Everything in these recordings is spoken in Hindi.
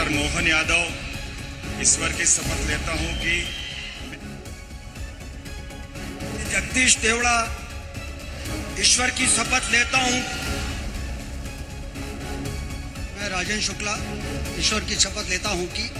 डॉक्टर मोहन यादव ईश्वर की शपथ लेता हूं कि जगदीश देवड़ा ईश्वर की शपथ लेता हूं। मैं राजेंद्र शुक्ला ईश्वर की शपथ लेता हूं कि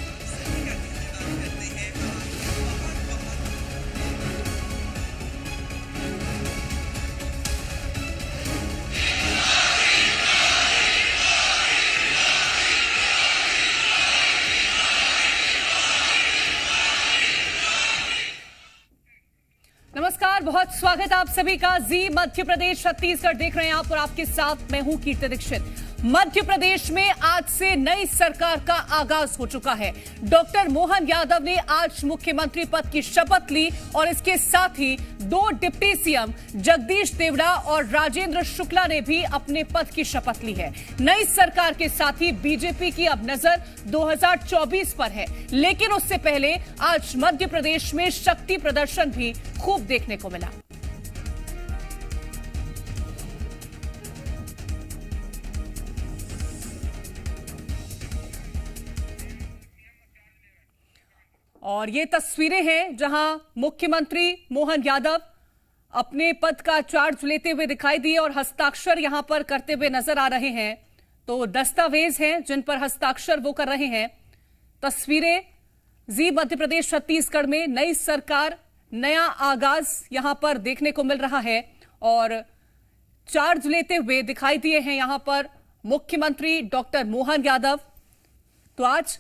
नमस्कार, बहुत स्वागत आप सभी का। जी मध्य प्रदेश छत्तीसगढ़ देख रहे हैं आप और आपके साथ मैं हूं कीर्ति दीक्षित। मध्य प्रदेश में आज से नई सरकार का आगाज हो चुका है। डॉक्टर मोहन यादव ने आज मुख्यमंत्री पद की शपथ ली और इसके साथ ही दो डिप्टी सीएम जगदीश देवड़ा और राजेंद्र शुक्ला ने भी अपने पद की शपथ ली है। नई सरकार के साथ ही बीजेपी की अब नजर 2024 पर है, लेकिन उससे पहले आज मध्य प्रदेश में शक्ति प्रदर्शन भी खूब देखने को मिला। और ये तस्वीरें हैं जहां मुख्यमंत्री मोहन यादव अपने पद का चार्ज लेते हुए दिखाई दिए और हस्ताक्षर यहां पर करते हुए नजर आ रहे हैं। तो दस्तावेज हैं जिन पर हस्ताक्षर वो कर रहे हैं। तस्वीरें जी मध्य प्रदेश छत्तीसगढ़ में नई सरकार, नया आगाज यहां पर देखने को मिल रहा है और चार्ज लेते हुए दिखाई दिए हैं यहां पर मुख्यमंत्री डॉक्टर मोहन यादव। तो आज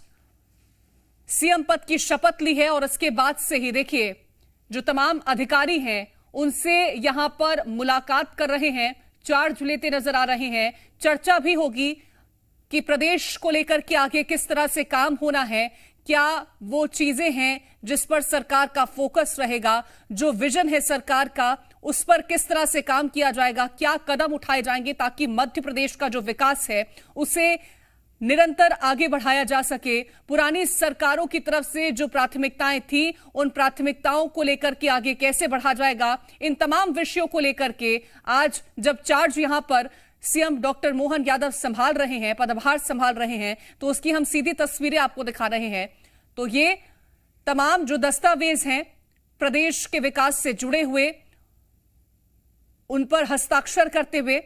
सीएम पद की शपथ ली है और इसके बाद से ही देखिए जो तमाम अधिकारी हैं उनसे यहां पर मुलाकात कर रहे हैं, चार्ज लेते नजर आ रहे हैं। चर्चा भी होगी कि प्रदेश को लेकर के आगे किस तरह से काम होना है, क्या वो चीजें हैं जिस पर सरकार का फोकस रहेगा, जो विजन है सरकार का उस पर किस तरह से काम किया जाएगा, क्या कदम उठाए जाएंगे ताकि मध्य प्रदेश का जो विकास है उसे निरंतर आगे बढ़ाया जा सके। पुरानी सरकारों की तरफ से जो प्राथमिकताएं थी उन प्राथमिकताओं को लेकर के आगे कैसे बढ़ा जाएगा, इन तमाम विषयों को लेकर के आज जब चार्ज यहां पर सीएम डॉक्टर मोहन यादव संभाल रहे हैं, पदभार संभाल रहे हैं, तो उसकी हम सीधी तस्वीरें आपको दिखा रहे हैं। तो ये तमाम जो दस्तावेज हैं प्रदेश के विकास से जुड़े हुए, उन पर हस्ताक्षर करते हुए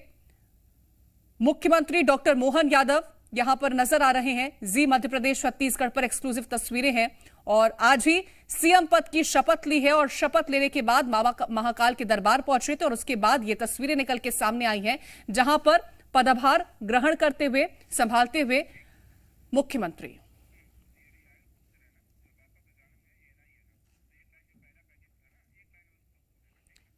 मुख्यमंत्री डॉक्टर मोहन यादव यहां पर नजर आ रहे हैं। जी मध्य प्रदेश छत्तीसगढ़ पर एक्सक्लूसिव तस्वीरें हैं और आज ही सीएम पद की शपथ ली है और शपथ लेने के बाद महाकाल के दरबार पहुंचे थे और उसके बाद ये तस्वीरें निकल के सामने आई हैं जहां पर पदभार ग्रहण करते हुए, संभालते हुए मुख्यमंत्री।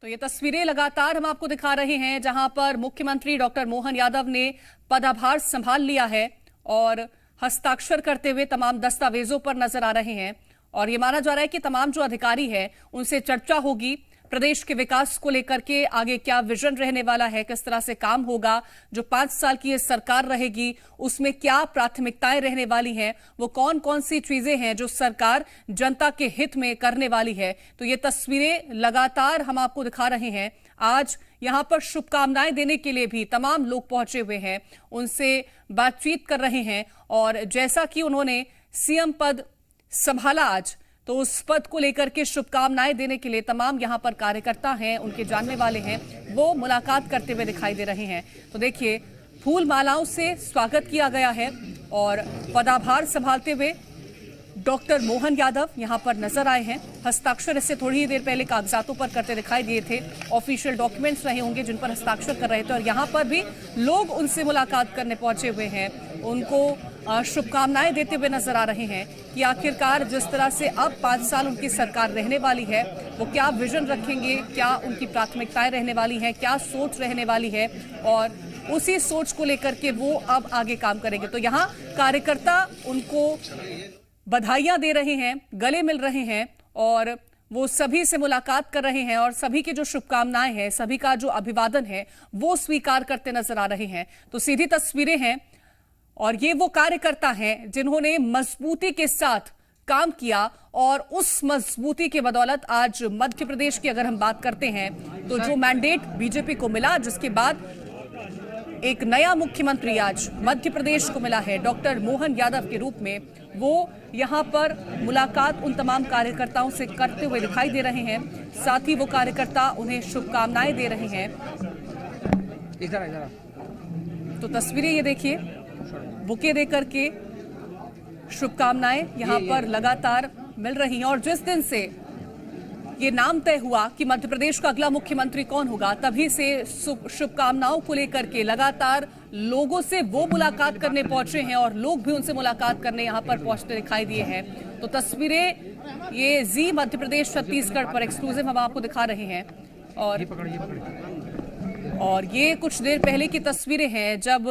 तो ये तस्वीरें लगातार हम आपको दिखा रहे हैं जहां पर मुख्यमंत्री डॉक्टर मोहन यादव ने पदभार संभाल लिया है और हस्ताक्षर करते हुए तमाम दस्तावेजों पर नजर आ रहे हैं। और ये माना जा रहा है कि तमाम जो अधिकारी हैं उनसे चर्चा होगी प्रदेश के विकास को लेकर के, आगे क्या विजन रहने वाला है, किस तरह से काम होगा, जो 5 साल की ये सरकार रहेगी उसमें क्या प्राथमिकताएं रहने वाली हैं, वो कौन कौन सी चीजें हैं जो सरकार जनता के हित में करने वाली है। तो ये तस्वीरें लगातार हम आपको दिखा रहे हैं। आज यहां पर शुभकामनाएं देने के लिए भी तमाम लोग पहुंचे हुए हैं, उनसे बातचीत कर रहे हैं और जैसा कि उन्होंने सीएम पद संभाला आज, तो उस पद को लेकर के शुभकामनाएं देने के लिए तमाम यहां पर कार्यकर्ता हैं, उनके जानने वाले हैं, वो मुलाकात करते हुए दिखाई दे रहे हैं। तो देखिए फूल मालाओं से स्वागत किया गया है और पदभार संभालते हुए डॉक्टर मोहन यादव यहां पर नजर आए हैं। हस्ताक्षर इससे थोड़ी ही देर पहले कागजातों पर करते दिखाई दिए थे, ऑफिशियल डॉक्यूमेंट्स रहे होंगे जिन पर हस्ताक्षर कर रहे थे और यहां पर भी लोग उनसे मुलाकात करने पहुंचे हुए हैं, उनको शुभकामनाएं देते हुए नजर आ रहे हैं कि आखिरकार जिस तरह से अब 5 साल उनकी सरकार रहने वाली है वो क्या विजन रखेंगे, क्या उनकी प्राथमिकताएं रहने वाली हैं, क्या सोच रहने वाली है और उसी सोच को लेकर के वो अब आगे काम करेंगे। तो यहाँ कार्यकर्ता उनको बधाइयां दे रहे हैं, गले मिल रहे हैं और वो सभी से मुलाकात कर रहे हैं और सभी की जो शुभकामनाएं हैं, सभी का जो अभिवादन है वो स्वीकार करते नजर आ रहे हैं। तो सीधी तस्वीरें हैं और ये वो कार्यकर्ता हैं जिन्होंने मजबूती के साथ काम किया और उस मजबूती के बदौलत आज मध्य प्रदेश की अगर हम बात करते हैं तो जो मैंडेट बीजेपी को मिला, जिसके बाद एक नया मुख्यमंत्री आज मध्य प्रदेश को मिला है डॉक्टर मोहन यादव के रूप में। वो यहां पर मुलाकात उन तमाम कार्यकर्ताओं से करते हुए दिखाई दे रहे हैं। साथ ही वो कार्यकर्ता उन्हें शुभकामनाएं दे रहे हैं। तो तस्वीरें ये देखिए, बुके देकर के शुभकामनाएं यहां पर लगातार मिल रही हैं। और जिस दिन से ये नाम तय हुआ कि मध्य प्रदेश का अगला मुख्यमंत्री कौन होगा, तभी से शुभकामनाओं को लेकर के लगातार लोगों से वो मुलाकात करने पहुंचे हैं और लोग भी उनसे मुलाकात करने यहां पर पहुंचते दिखाई दिए हैं। तो तस्वीरें ये जी मध्य प्रदेश छत्तीसगढ़ पर एक्सक्लूसिव हम आपको दिखा रहे हैं। और ये कुछ देर पहले की तस्वीरें हैं जब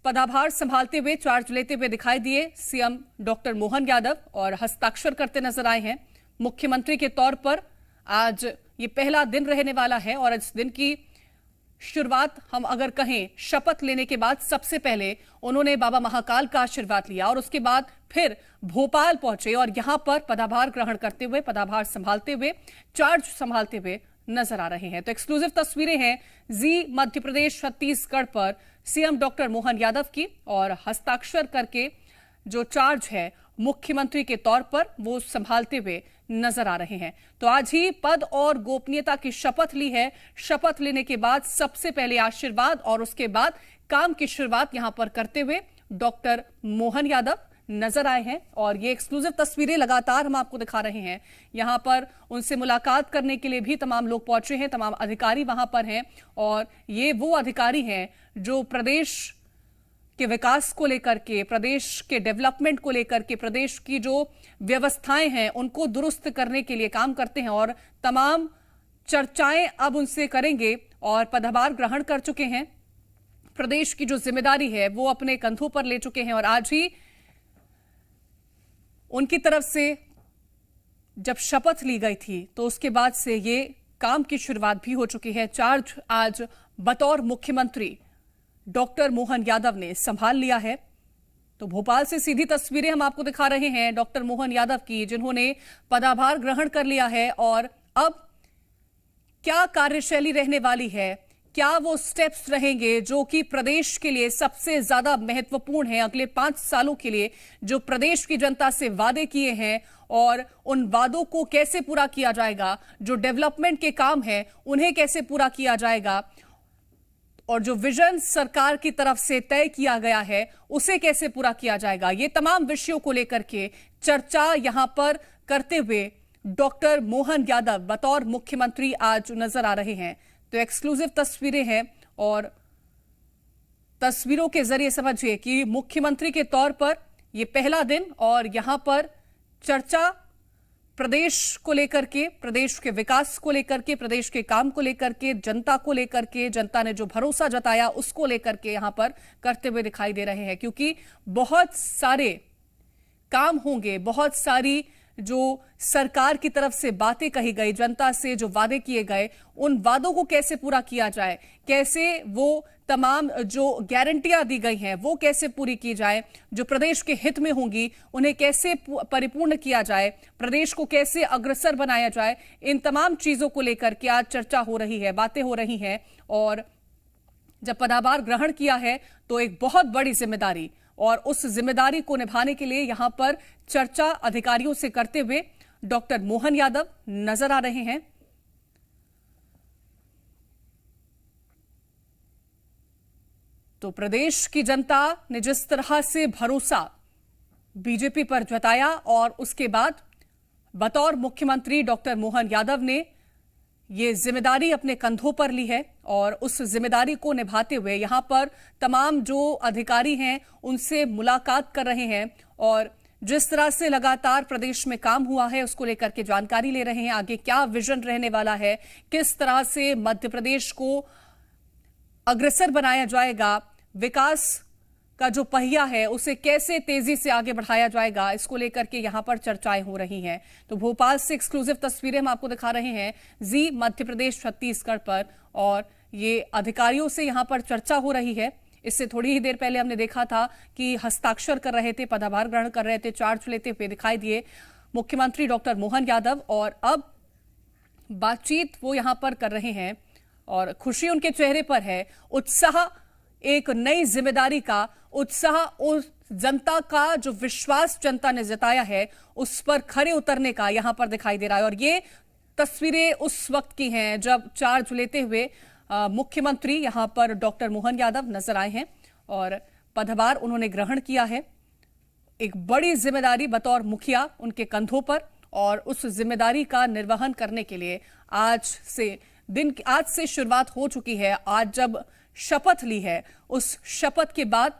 पदभार संभालते हुए, चार्ज लेते हुए दिखाई दिए सीएम डॉक्टर मोहन यादव और हस्ताक्षर करते नजर आए हैं मुख्यमंत्री के तौर पर। आज ये पहला दिन रहने वाला है और इस दिन की शुरुआत हम अगर कहें शपथ लेने के बाद सबसे पहले उन्होंने बाबा महाकाल का आशीर्वाद लिया और उसके बाद फिर भोपाल पहुंचे और यहां पर पदभार ग्रहण करते हुए, पदभार संभालते हुए, चार्ज संभालते हुए नजर आ रहे हैं। तो एक्सक्लूसिव तस्वीरें हैं जी मध्य प्रदेश छत्तीसगढ़ पर सीएम डॉक्टर मोहन यादव की और हस्ताक्षर करके जो चार्ज है मुख्यमंत्री के तौर पर वो संभालते हुए नजर आ रहे हैं। तो आज ही पद और गोपनीयता की शपथ ली है। शपथ लेने के बाद सबसे पहले आशीर्वाद और उसके बाद काम की शुरुआत यहां पर करते हुए डॉक्टर मोहन यादव नजर आए हैं। और ये एक्सक्लूसिव तस्वीरें लगातार हम आपको दिखा रहे हैं। यहां पर उनसे मुलाकात करने के लिए भी तमाम लोग पहुंचे हैं, तमाम अधिकारी वहां पर हैं। और ये वो अधिकारी हैं जो प्रदेश के विकास को लेकर के, प्रदेश के डेवलपमेंट को लेकर के, प्रदेश की जो व्यवस्थाएं हैं उनको दुरुस्त करने के लिए काम करते हैं। और तमाम चर्चाएं अब उनसे करेंगे और पदभार ग्रहण कर चुके हैं। प्रदेश की जो जिम्मेदारी है वो अपने कंधों पर ले चुके हैं। और आज ही उनकी तरफ से जब शपथ ली गई थी तो उसके बाद से ये काम की शुरुआत भी हो चुकी है। चार्ज आज बतौर मुख्यमंत्री डॉक्टर मोहन यादव ने संभाल लिया है। तो भोपाल से सीधी तस्वीरें हम आपको दिखा रहे हैं डॉक्टर मोहन यादव की, जिन्होंने पदभार ग्रहण कर लिया है। और अब क्या कार्यशैली रहने वाली है, क्या वो स्टेप्स रहेंगे जो कि प्रदेश के लिए सबसे ज्यादा महत्वपूर्ण है अगले 5 सालों के लिए, जो प्रदेश की जनता से वादे किए हैं और उन वादों को कैसे पूरा किया जाएगा, जो डेवलपमेंट के काम हैं उन्हें कैसे पूरा किया जाएगा, और जो विजन सरकार की तरफ से तय किया गया है उसे कैसे पूरा किया जाएगा। ये तमाम विषयों को लेकर के चर्चा यहां पर करते हुए डॉक्टर मोहन यादव बतौर मुख्यमंत्री आज नजर आ रहे हैं। तो एक्सक्लूसिव तस्वीरें हैं और तस्वीरों के जरिए समझिए कि मुख्यमंत्री के तौर पर यह पहला दिन और यहां पर चर्चा प्रदेश को लेकर के, प्रदेश के विकास को लेकर के, प्रदेश के काम को लेकर के, जनता को लेकर के, जनता ने जो भरोसा जताया उसको लेकर के यहां पर करते हुए दिखाई दे रहे हैं। क्योंकि बहुत सारे काम होंगे, बहुत सारी जो सरकार की तरफ से बातें कही गई, जनता से जो वादे किए गए, उन वादों को कैसे पूरा किया जाए, कैसे वो तमाम जो गारंटियां दी गई हैं वो कैसे पूरी की जाए, जो प्रदेश के हित में होंगी उन्हें कैसे परिपूर्ण किया जाए, प्रदेश को कैसे अग्रसर बनाया जाए, इन तमाम चीजों को लेकर के आज चर्चा हो रही है, बातें हो रही हैं। और जब पदभार ग्रहण किया है तो एक बहुत बड़ी जिम्मेदारी, और उस जिम्मेदारी को निभाने के लिए यहां पर चर्चा अधिकारियों से करते हुए डॉक्टर मोहन यादव नजर आ रहे हैं। तो प्रदेश की जनता ने जिस तरह से भरोसा बीजेपी पर जताया और उसके बाद बतौर मुख्यमंत्री डॉक्टर मोहन यादव ने ये जिम्मेदारी अपने कंधों पर ली है और उस जिम्मेदारी को निभाते हुए यहां पर तमाम जो अधिकारी हैं उनसे मुलाकात कर रहे हैं और जिस तरह से लगातार प्रदेश में काम हुआ है उसको लेकर के जानकारी ले रहे हैं। आगे क्या विजन रहने वाला है, किस तरह से मध्य प्रदेश को अग्रसर बनाया जाएगा, विकास का जो पहिया है उसे कैसे तेजी से आगे बढ़ाया जाएगा, इसको लेकर के यहां पर चर्चाएं हो रही हैं। तो भोपाल से एक्सक्लूसिव तस्वीरें हम आपको दिखा रहे हैं जी मध्य प्रदेश छत्तीसगढ़ पर, और ये अधिकारियों से यहां पर चर्चा हो रही है। इससे थोड़ी ही देर पहले हमने देखा था कि हस्ताक्षर कर रहे थे, पदभार ग्रहण कर रहे थे, चार्ज लेते हुए दिखाई दिए मुख्यमंत्री डॉक्टर मोहन यादव, और अब बातचीत वो यहां पर कर रहे हैं और खुशी उनके चेहरे पर है, उत्साह एक नई जिम्मेदारी का, उत्साह उस जनता का जो विश्वास जनता ने जताया है उस पर खरे उतरने का यहां पर दिखाई दे रहा है। और ये तस्वीरें उस वक्त की हैं जब चार्ज लेते हुए मुख्यमंत्री यहां पर डॉक्टर मोहन यादव नजर आए हैं और पदभार उन्होंने ग्रहण किया है। एक बड़ी जिम्मेदारी बतौर मुखिया उनके कंधों पर, और उस जिम्मेदारी का निर्वहन करने के लिए आज से शुरुआत हो चुकी है। आज जब शपथ ली है, उस शपथ के बाद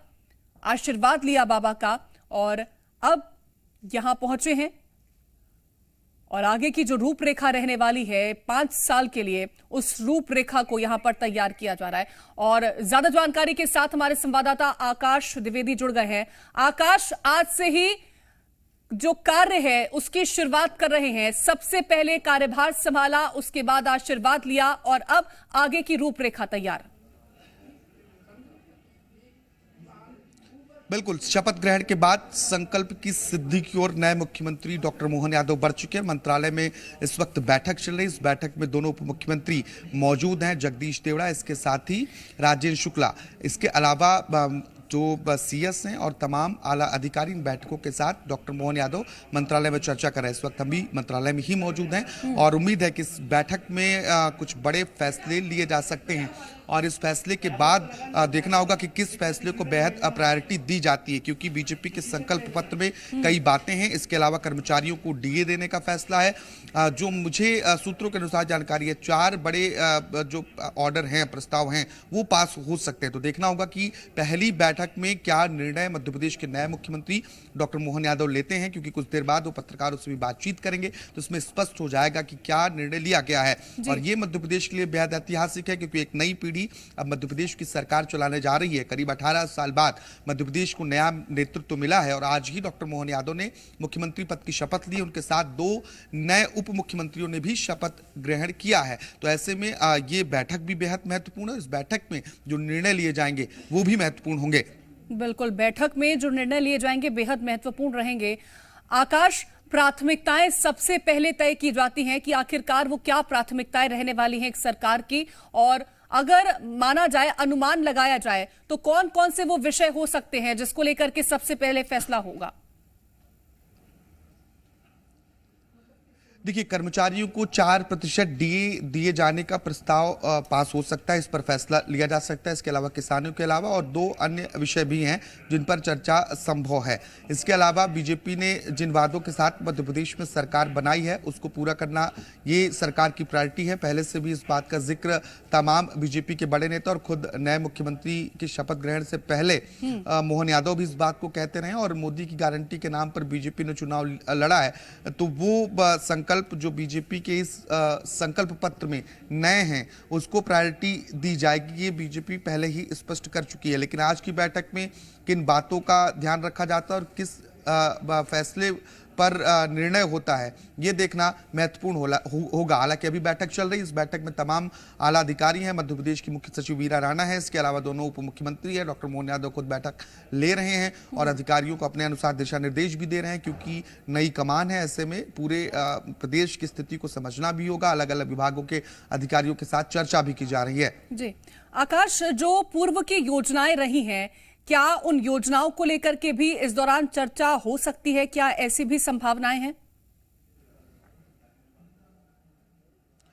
आशीर्वाद लिया बाबा का और अब यहां पहुंचे हैं और आगे की जो रूपरेखा रहने वाली है 5 साल के लिए, उस रूपरेखा को यहां पर तैयार किया जा रहा है। और ज्यादा जानकारी के साथ हमारे संवाददाता आकाश द्विवेदी जुड़ गए हैं। आकाश, आज से ही जो कार्य है उसकी शुरुआत कर रहे हैं। सबसे पहले कार्यभार संभाला, उसके बाद आशीर्वाद लिया और अब आगे की रूपरेखा तैयार। बिल्कुल, शपथ ग्रहण के बाद संकल्प की सिद्धि की ओर नए मुख्यमंत्री डॉक्टर मोहन यादव बढ़ चुके हैं। मंत्रालय में इस वक्त बैठक चल रही है। इस बैठक में दोनों उप मुख्यमंत्री मौजूद हैं, जगदीश देवड़ा, इसके साथ ही राजेंद्र शुक्ला। इसके अलावा जो सीएस हैं और तमाम आला अधिकारी इन बैठकों के साथ डॉक्टर मोहन यादव मंत्रालय में चर्चा कर रहे हैं। इस वक्त हम भी मंत्रालय में ही मौजूद हैं और उम्मीद है कि इस बैठक में कुछ बड़े फैसले लिए जा सकते हैं और इस फैसले के बाद देखना होगा कि किस फैसले को बेहद प्रायोरिटी दी जाती है, क्योंकि बीजेपी के संकल्प पत्र में कई बातें हैं। इसके अलावा कर्मचारियों को डीए देने का फैसला है। जो मुझे सूत्रों के अनुसार जानकारी है, 4 बड़े जो ऑर्डर हैं, प्रस्ताव हैं, वो पास हो सकते हैं। तो देखना होगा कि पहली बैठक में क्या निर्णय मध्य प्रदेश के नए मुख्यमंत्री डॉक्टर मोहन यादव लेते हैं, क्योंकि कुछ देर बाद वो पत्रकारों से भी बातचीत करेंगे तो इसमें स्पष्ट हो जाएगा कि क्या निर्णय लिया गया है। और ये मध्य प्रदेश के लिए बेहद ऐतिहासिक है, क्योंकि एक नई पीढ़ी अब मध्य प्रदेश की सरकार चलाने जा रही है। करीब 18 साल बाद मध्य प्रदेश को नया नेतृत्व मिला है और आज ही डॉक्टर मोहन यादव ने मुख्यमंत्री पद की शपथ ली। उनके साथ 2 नए उप मुख्यमंत्रियों ने भी शपथ ग्रहण किया है। तो ऐसे में ये बैठक भी बेहद महत्वपूर्ण है। इस बैठक में जो निर्णय लिए जाएंगे वो भी महत्वपूर्ण होंगे। बिल्कुल, बैठक में जो निर्णय लिए जाएंगे बेहद महत्वपूर्ण रहेंगे। आकाश, प्राथमिकताएं सबसे पहले तय की जाती हैं कि आखिरकार वो क्या प्राथमिकताएं रहने वाली हैं एक सरकार की, और अगर माना जाए, अनुमान लगाया जाए तो कौन कौन से वो विषय हो सकते हैं जिसको लेकर के सबसे पहले फैसला होगा? देखिए, कर्मचारियों को 4% डीए दिए जाने का प्रस्ताव पास हो सकता है, इस पर फैसला लिया जा सकता है। इसके अलावा किसानों के अलावा और 2 अन्य विषय भी हैं जिन पर चर्चा संभव है। इसके अलावा बीजेपी ने जिन वादों के साथ मध्य प्रदेश में सरकार बनाई है उसको पूरा करना ये सरकार की प्रायोरिटी है। पहले से भी इस बात का जिक्र तमाम बीजेपी के बड़े नेता और खुद नए मुख्यमंत्री की शपथ ग्रहण से पहले मोहन यादव भी इस बात को कहते रहे और मोदी की गारंटी के नाम पर बीजेपी ने चुनाव लड़ा है। तो वो संकल्प जो बीजेपी के इस संकल्प पत्र में नए हैं उसको प्रायोरिटी दी जाएगी, ये बीजेपी पहले ही स्पष्ट कर चुकी है। लेकिन आज की बैठक में किन बातों का ध्यान रखा जाता है और किस फैसले पर निर्णय होता है, ये देखना महत्वपूर्ण होगा। हालांकि अभी बैठक चल रही है। इस बैठक में तमाम आला अधिकारी हैं। मध्य प्रदेश की मुख्य सचिव वीरा राणा है। इसके अलावा दोनों उप मुख्यमंत्री हैं। डॉक्टर मोहन यादव खुद बैठक ले रहे हैं और अधिकारियों को अपने अनुसार दिशा निर्देश भी दे रहे हैं, क्योंकि नई कमान है। ऐसे में पूरे प्रदेश की स्थिति को समझना भी होगा। अलग अलग विभागों के अधिकारियों के साथ चर्चा भी की जा रही है। जी आकाश, जो पूर्व की योजनाएं रही हैं, क्या उन योजनाओं को लेकर के भी इस दौरान चर्चा हो सकती है? क्या ऐसी भी संभावनाएं हैं?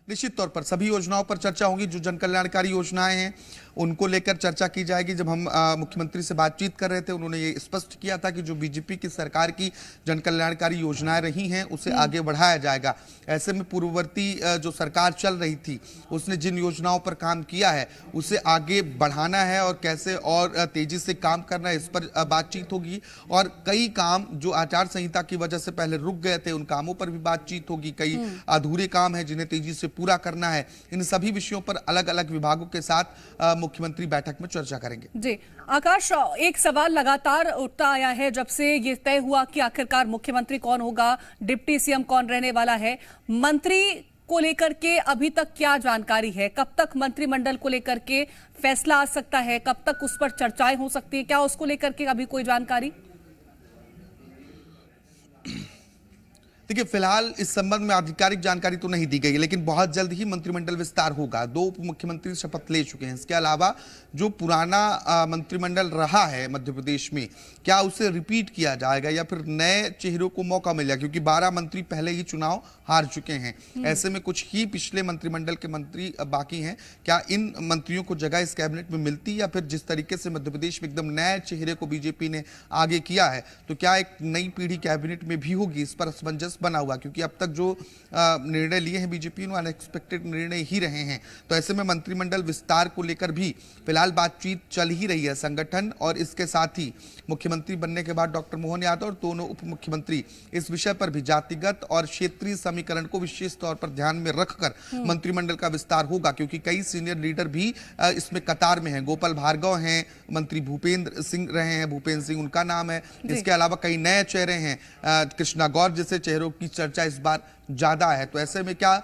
निश्चित तौर पर सभी योजनाओं पर चर्चा होगी। जो जन कल्याणकारी योजनाएं हैं उनको लेकर चर्चा की जाएगी। जब हम मुख्यमंत्री से बातचीत कर रहे थे, उन्होंने ये स्पष्ट किया था कि जो बीजेपी की सरकार की जन कल्याणकारी योजनाएं रही हैं उसे आगे बढ़ाया जाएगा। ऐसे में पूर्ववर्ती जो सरकार चल रही थी उसने जिन योजनाओं पर काम किया है उसे आगे बढ़ाना है और कैसे और तेजी से काम करना है, इस पर बातचीत होगी। और कई काम जो आचार संहिता की वजह से पहले रुक गए थे उन कामों पर भी बातचीत होगी। कई अधूरे काम है जिन्हें तेजी से पूरा करना है। इन सभी विषयों पर अलग अलग विभागों के साथ मुख्यमंत्री बैठक में चर्चा करेंगे। जी आकाश, एक सवाल लगातार उठता आया है जब से ये तय हुआ कि आखिरकार मुख्यमंत्री कौन होगा, डिप्टी सीएम कौन रहने वाला है। मंत्री को लेकर के अभी तक क्या जानकारी है? कब तक मंत्रिमंडल को लेकर के फैसला आ सकता है? कब तक उस पर चर्चाएं हो सकती है? क्या उसको लेकर के अभी कोई जानकारी? देखिए, फिलहाल इस संबंध में आधिकारिक जानकारी तो नहीं दी गई है, लेकिन बहुत जल्द ही मंत्रिमंडल विस्तार होगा। 2 उप मुख्यमंत्री शपथ ले चुके हैं। इसके अलावा जो पुराना मंत्रिमंडल रहा है मध्य प्रदेश में, क्या उसे रिपीट किया जाएगा या फिर नए चेहरों को मौका मिलेगा, क्योंकि 12 मंत्री पहले ही चुनाव हार चुके हैं। ऐसे में कुछ ही पिछले मंत्रिमंडल के मंत्री बाकी हैं। क्या इन मंत्रियों को जगह इस कैबिनेट में मिलती, या फिर जिस तरीके से मध्य प्रदेश में एकदम नए चेहरे को बीजेपी ने आगे किया है, तो क्या एक नई पीढ़ी कैबिनेट में भी होगी? इस पर असमंजस बना हुआ, क्योंकि अब तक जो निर्णय लिए हैं बीजेपी ने अनएक्सपेक्टेड निर्णय ही रहे हैं। तो ऐसे में मंत्रिमंडल विस्तार को लेकर भी फिलहाल बातचीत चल ही रही है। संगठन और इसके साथ ही मुख्यमंत्री बनने के बाद डॉक्टर मोहन यादव और दोनों उप मुख्यमंत्री इस विषय पर भी जातिगत और क्षेत्रीय समीकरण को विशेष तौर पर ध्यान में रखकर मंत्रिमंडल का विस्तार होगा, क्योंकि कई सीनियर लीडर भी इसमें कतार में हैं। गोपाल भार्गव हैं, मंत्री भूपेंद्र सिंह रहे हैं, भूपेंद्र सिंह उनका नाम है। इसके अलावा कई नए चेहरे हैं, कृष्णा गौर जैसे चेहरों की चर्चा इस बार ज्यादा है। तो ऐसे में क्या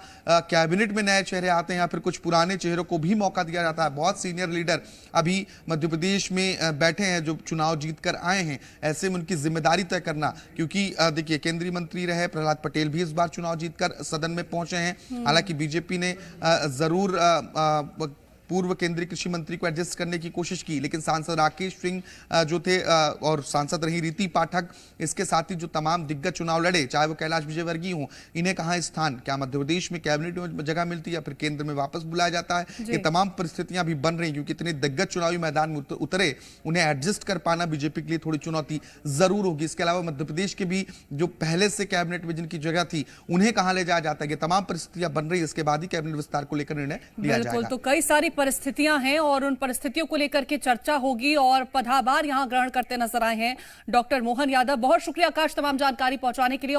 कैबिनेट में नए चेहरे आते हैं या फिर कुछ पुराने चेहरों को भी मौका दिया जाता है? बहुत सीनियर लीडर अभी मध्य प्रदेश में बैठे हैं जो चुनाव जीत कर आए हैं। ऐसे में उनकी जिम्मेदारी तय करना, क्योंकि देखिए, केंद्रीय मंत्री रहे प्रहलाद पटेल भी इस बार चुनाव जीतकर सदन में पहुंचे हैं। हालांकि बीजेपी ने जरूर पूर्व केंद्रीय कृषि मंत्री को एडजस्ट करने की कोशिश की, लेकिन सांसद राकेश सिंह जो थे और सांसद रही रीति पाठक, इसके साथ ही जो तमाम दिग्गज चुनाव लड़े, चाहे वो कैलाश विजयवर्गीय हो, इन्हें कहां स्थान? क्या मध्य प्रदेश में कैबिनेट में जगह मिलती है या फिर केंद्र में वापस बुलाया जाता है? ये तमाम परिस्थितियां भी बन रही, क्योंकि इतने दिग्गज चुनावी मैदान में उतरे, उन्हें एडजस्ट कर पाना बीजेपी के लिए थोड़ी चुनौती जरूर होगी। इसके अलावा मध्य प्रदेश के भी जो पहले से कैबिनेट में जिनकी जगह थी, उन्हें कहां ले जाया जाता है? ये तमाम परिस्थितियां बन रही है। इसके बाद ही कैबिनेट विस्तार को लेकर निर्णय लिया जाएगा। तो कई सारी परिस्थितियां हैं और उन परिस्थितियों को लेकर के चर्चा होगी। और पदभार यहां ग्रहण करते नजर आए हैं डॉक्टर मोहन यादव। बहुत शुक्रिया आकाश, तमाम जानकारी पहुंचाने के लिए।